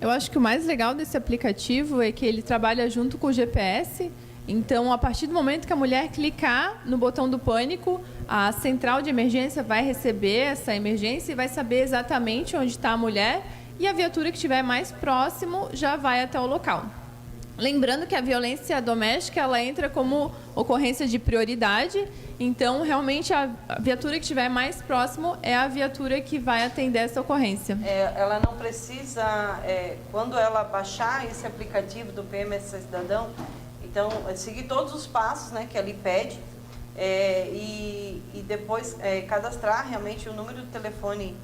Eu acho que o mais legal desse aplicativo é que ele trabalha junto com o GPS. Então, a partir do momento que a mulher clicar no botão do pânico, a central de emergência vai receber essa emergência e vai saber exatamente onde está a mulher, e a viatura que estiver mais próximo já vai até o local. Lembrando que a violência doméstica ela entra como ocorrência de prioridade, então realmente a viatura que estiver mais próximo é a viatura que vai atender essa ocorrência. Ela não precisa, quando ela baixar esse aplicativo do PMSC Cidadão, então seguir todos os passos, né, que ali pede, e depois cadastrar realmente o número do telefone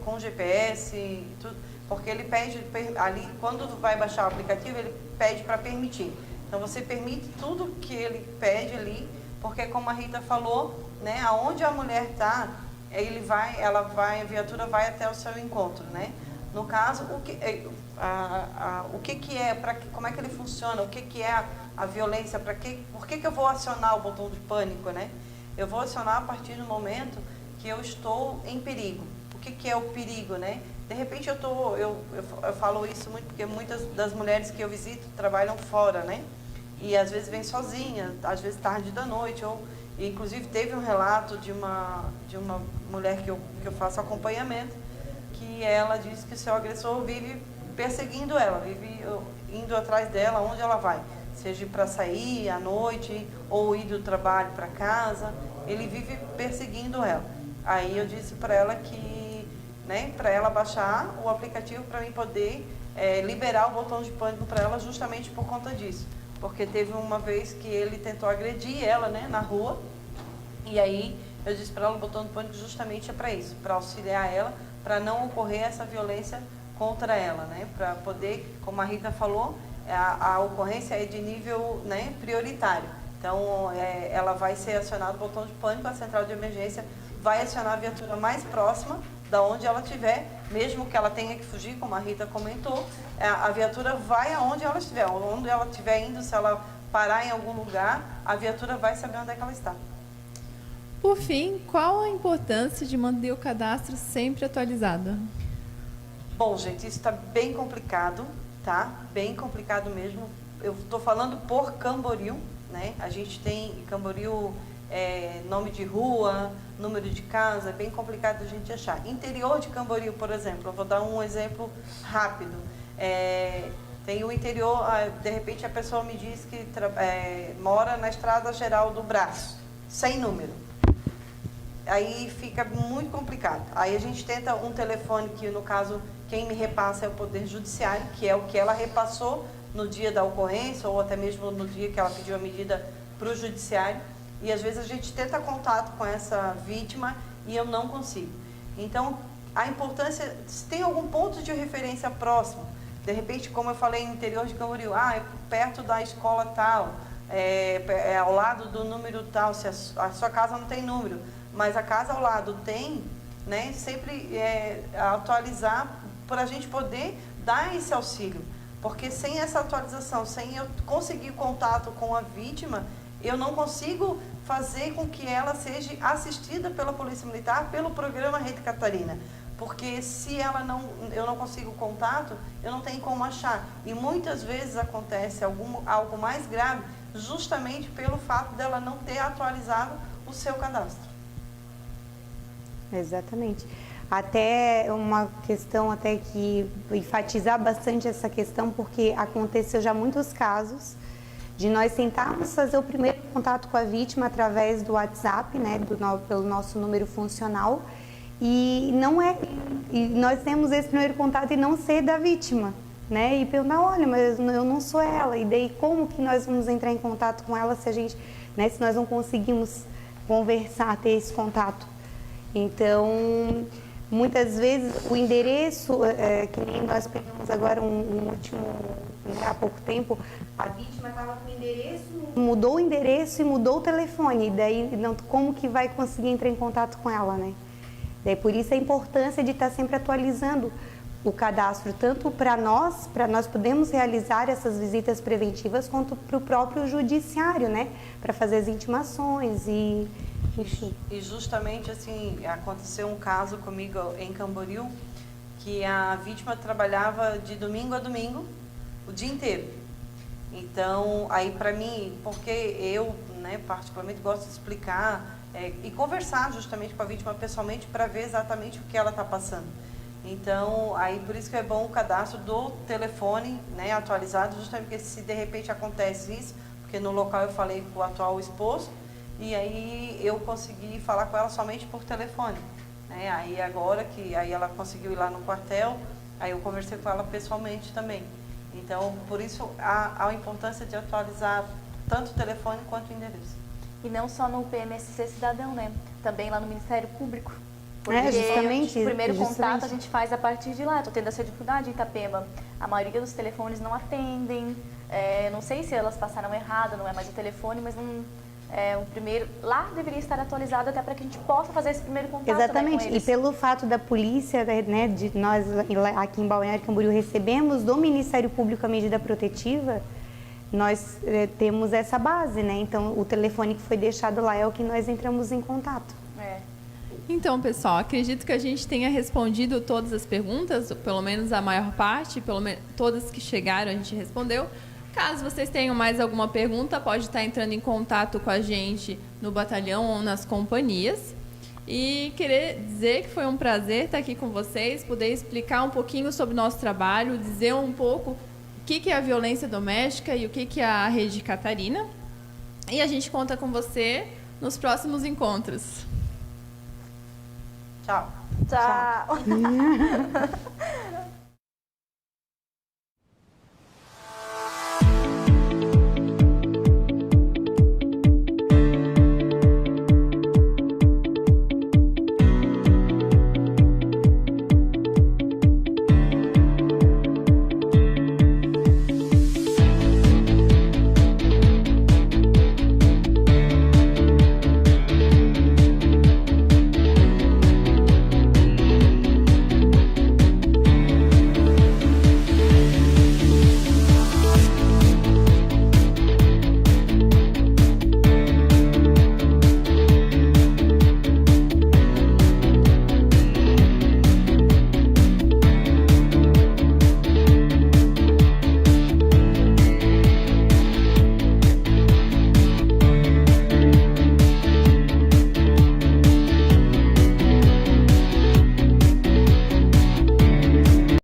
com GPS e tudo. Porque ele pede ali, quando vai baixar o aplicativo, ele pede para permitir. Então você permite tudo que ele pede ali, porque como a Rita falou, né, aonde a mulher está, a viatura vai até o seu encontro, né? No caso, como é que ele funciona, o que é a violência, por que eu vou acionar o botão de pânico, né? Eu vou acionar a partir do momento que eu estou em perigo. O que é o perigo, né? De repente eu falo isso muito porque muitas das mulheres que eu visito trabalham fora, né? E às vezes vêm sozinha, às vezes tarde da noite, inclusive teve um relato de uma mulher que eu faço acompanhamento, que ela disse que o seu agressor vive perseguindo ela, vive indo atrás dela onde ela vai, seja para sair à noite ou ir do trabalho para casa, ele vive perseguindo ela. Aí eu disse para ela que, né, para ela baixar o aplicativo para mim poder liberar o botão de pânico para ela justamente por conta disso. Porque teve uma vez que ele tentou agredir ela, né, na rua, e aí eu disse para ela o botão de pânico justamente é para isso, para auxiliar ela, para não ocorrer essa violência contra ela, né, para poder, como a Rita falou, a ocorrência é de nível, né, prioritário. Então, ela vai ser acionado o botão de pânico, a central de emergência vai acionar a viatura mais próxima da onde ela estiver, mesmo que ela tenha que fugir, como a Rita comentou, a viatura vai aonde ela estiver. Onde ela estiver indo, se ela parar em algum lugar, a viatura vai saber onde é que ela está. Por fim, qual a importância de manter o cadastro sempre atualizado? Bom, gente, isso está bem complicado, tá? Bem complicado mesmo. Eu estou falando por Camboriú, né? A gente tem Camboriú, nome de rua, número de casa, é bem complicado a gente achar. Interior de Camboriú, por exemplo, eu vou dar um exemplo rápido. Tem o interior, de repente a pessoa me diz que mora na Estrada Geral do Braço, sem número. Aí fica muito complicado. Aí a gente tenta um telefone que, no caso, quem me repassa é o Poder Judiciário, que é o que ela repassou no dia da ocorrência, ou até mesmo no dia que ela pediu a medida para o Judiciário. E às vezes a gente tenta contato com essa vítima e eu não consigo. Então, a importância, se tem algum ponto de referência próximo, de repente, como eu falei, no interior de Camboriú, é perto da escola tal, é ao lado do número tal, se a sua casa não tem número, mas a casa ao lado tem, né, sempre atualizar para a gente poder dar esse auxílio. Porque sem essa atualização, sem eu conseguir contato com a vítima, eu não consigo fazer com que ela seja assistida pela Polícia Militar, pelo programa Rede Catarina. Porque se eu não consigo contato, eu não tenho como achar. E muitas vezes acontece algo mais grave, justamente pelo fato dela não ter atualizado o seu cadastro. Exatamente. Até uma questão até que enfatizar bastante essa questão, porque aconteceu já muitos casos de nós tentarmos fazer o primeiro contato com a vítima através do WhatsApp, né, pelo nosso número funcional, e nós temos esse primeiro contato e não ser da vítima, né, e perguntar, olha, mas eu não sou ela, e daí como que nós vamos entrar em contato com ela se a gente, né, se nós não conseguimos conversar, ter esse contato. Então, muitas vezes o endereço, que nem nós pegamos agora um último, né, há pouco tempo, a vítima estava com o endereço, mudou o endereço e mudou o telefone, e daí como que vai conseguir entrar em contato com ela, né? Daí por isso a importância de estar sempre atualizando o cadastro, tanto para nós podermos realizar essas visitas preventivas, quanto para o próprio judiciário, né? Para fazer as intimações e... enfim. E justamente assim, aconteceu um caso comigo em Camboriú, que a vítima trabalhava de domingo a domingo, o dia inteiro. Então, aí para mim, porque eu, né, particularmente gosto de explicar e conversar justamente com a vítima pessoalmente para ver exatamente o que ela está passando. Então, aí por isso que é bom o cadastro do telefone, né, atualizado, justamente porque se de repente acontece isso, porque no local eu falei com o atual esposo, e aí eu consegui falar com ela somente por telefone, né? Aí agora que aí ela conseguiu ir lá no quartel, aí eu conversei com ela pessoalmente também. Então, por isso há a importância de atualizar tanto o telefone quanto o endereço. E não só no PMSC Cidadão, né? Também lá no Ministério Público. Porque justamente, o primeiro contato a gente faz a partir de lá. Estou tendo essa dificuldade em Itapema. A maioria dos telefones não atendem. Não sei se elas passaram errado, não é mais o telefone, mas não... o primeiro lá deveria estar atualizado até para que a gente possa fazer esse primeiro contato. Exatamente, com eles. E pelo fato da polícia, né, de nós aqui em Balneário Camboriú recebemos do Ministério Público a medida protetiva, nós temos essa base, né? Então o telefone que foi deixado lá é o que nós entramos em contato. Então, pessoal, acredito que a gente tenha respondido todas as perguntas, pelo menos a maior parte, pelo menos todas que chegaram a gente respondeu. Caso vocês tenham mais alguma pergunta, pode estar entrando em contato com a gente no batalhão ou nas companhias. E querer dizer que foi um prazer estar aqui com vocês, poder explicar um pouquinho sobre o nosso trabalho, dizer um pouco o que é a violência doméstica e o que é a Rede Catarina. E a gente conta com você nos próximos encontros. Tchau. Tchau.